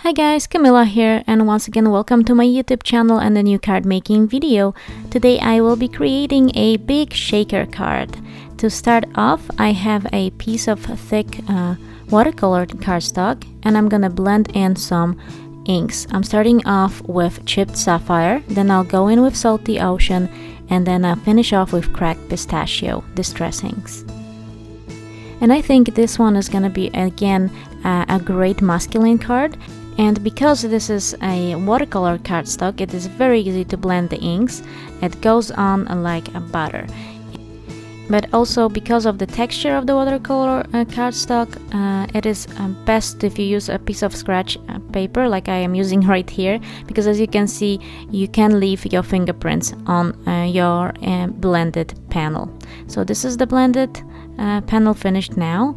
Hi guys, Camilla here, and once again welcome to my YouTube channel and a new card making video. Today I will be creating a big shaker card. To start off, I have a piece of thick watercolor cardstock and I'm gonna blend in some inks. I'm starting off with chipped sapphire, then I'll go in with salty ocean, and then I'll finish off with cracked pistachio distress inks. And I think this one is gonna be again a great masculine card. And because this is a watercolor cardstock, it is very easy to blend the inks. It goes on like a butter. But also because of the texture of the watercolor cardstock, it is best if you use a piece of scratch paper like I am using right here, because as you can see, you can leave your fingerprints on your blended panel. So this is the blended panel finished now.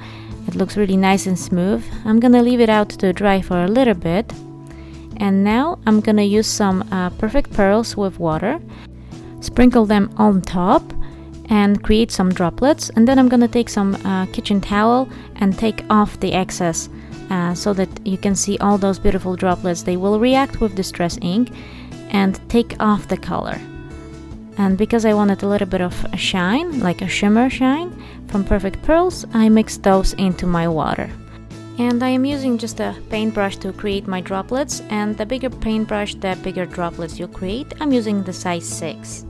It looks really nice and smooth. I'm gonna leave it out to dry for a little bit. And now I'm gonna use some perfect pearls with water, sprinkle them on top and create some droplets. And then I'm gonna take some kitchen towel and take off the excess so that you can see all those beautiful droplets. They will react with distress ink and take off the color. And because I wanted a little bit of a shine, like a shimmer shine from Perfect Pearls, I mixed those into my water. And I am using just a paintbrush to create my droplets, and the bigger paintbrush, the bigger droplets you create. I'm using the size 6.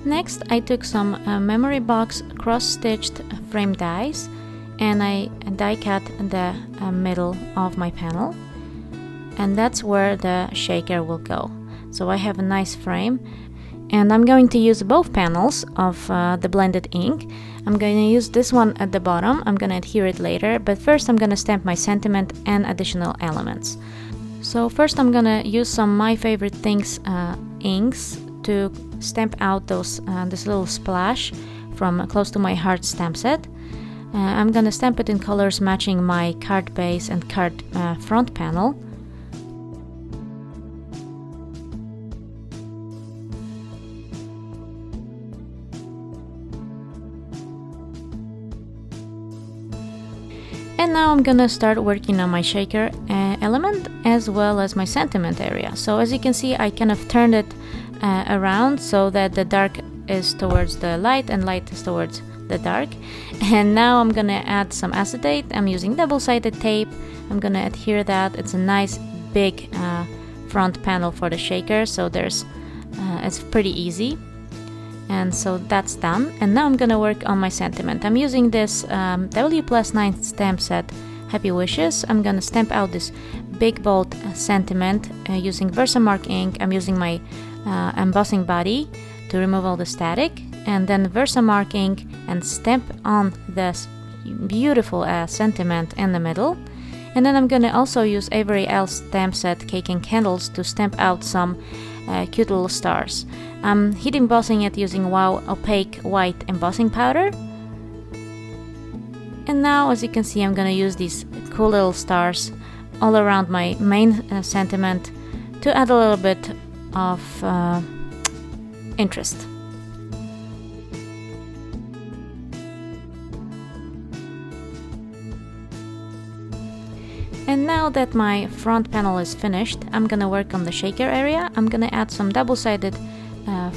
Next, I took some memory box cross-stitched frame dies, and I die cut the middle of my panel, and that's where the shaker will go. So I have a nice frame. And I'm going to use both panels of the blended ink. I'm going to use this one at the bottom. I'm going to adhere it later, but first I'm going to stamp my sentiment and additional elements. So first I'm going to use some My Favorite Things inks to stamp out those this little splash from Close to My Heart stamp set. I'm going to stamp it in colors matching my card base and card front panel. And now I'm gonna start working on my shaker element as well as my sentiment area. So as you can see, I kind of turned it around so that the dark is towards the light and light is towards the dark. And now I'm gonna add some acetate. I'm using double-sided tape. I'm gonna adhere that. It's a nice big front panel for the shaker, so it's pretty easy. And so that's done, and now I'm gonna work on my sentiment. I'm using this W+9 stamp set Happy Wishes. I'm gonna stamp out this big bold sentiment using Versamark ink. I'm using my embossing body to remove all the static, and then Versamark ink, and stamp on this beautiful sentiment in the middle. And then I'm gonna also use Avery Elle stamp set Cake and Candles to stamp out some cute little stars. I'm heat embossing it using Wow Opaque White Embossing Powder. And now, as you can see, I'm gonna use these cool little stars all around my main sentiment to add a little bit of interest. And now that my front panel is finished, I'm gonna work on the shaker area. I'm gonna add some double-sided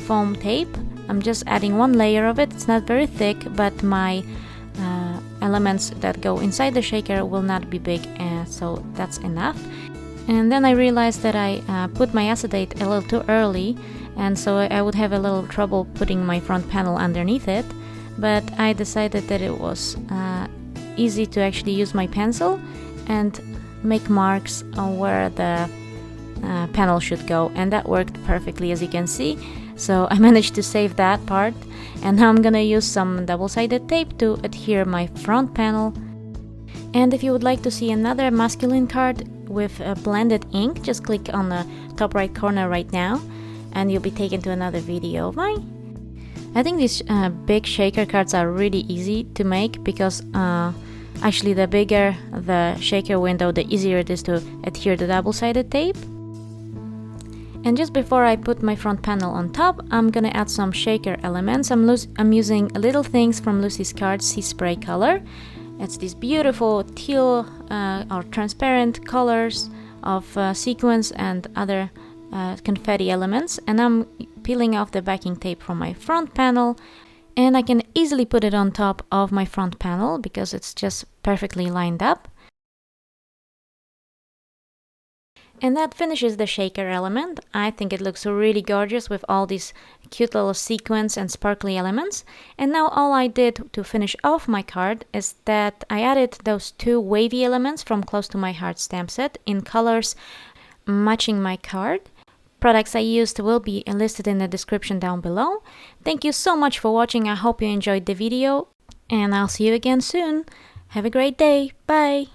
foam tape. I'm just adding one layer of it. It's not very thick, but my elements that go inside the shaker will not be big, so that's enough. And then I realized that I put my acetate a little too early, and so I would have a little trouble putting my front panel underneath it. But I decided that it was easy to actually use my pencil and make marks on where the panel should go, and that worked perfectly, as you can see. So I managed to save that part, and now I'm gonna use some double-sided tape to adhere my front panel. And if you would like to see another masculine card with blended ink, just click on the top right corner right now and you'll be taken to another video of mine. I think these big shaker cards are really easy to make because actually the bigger the shaker window, the easier it is to adhere the double-sided tape. And just before I put my front panel on top, I'm gonna add some shaker elements. I'm using Little Things from Lucy's Cards Sea Spray color. It's these beautiful teal or transparent colors of sequins and other confetti elements, and I'm peeling off the backing tape from my front panel, and I can easily put it on top of my front panel because it's just perfectly lined up. And that finishes the shaker element. I think it looks really gorgeous with all these cute little sequins and sparkly elements. And now all I did to finish off my card is that I added those two wavy elements from Close to My Heart stamp set in colors matching my card. Products I used will be listed in the description down below. Thank you so much for watching. I hope you enjoyed the video, and I'll see you again soon. Have a great day. Bye!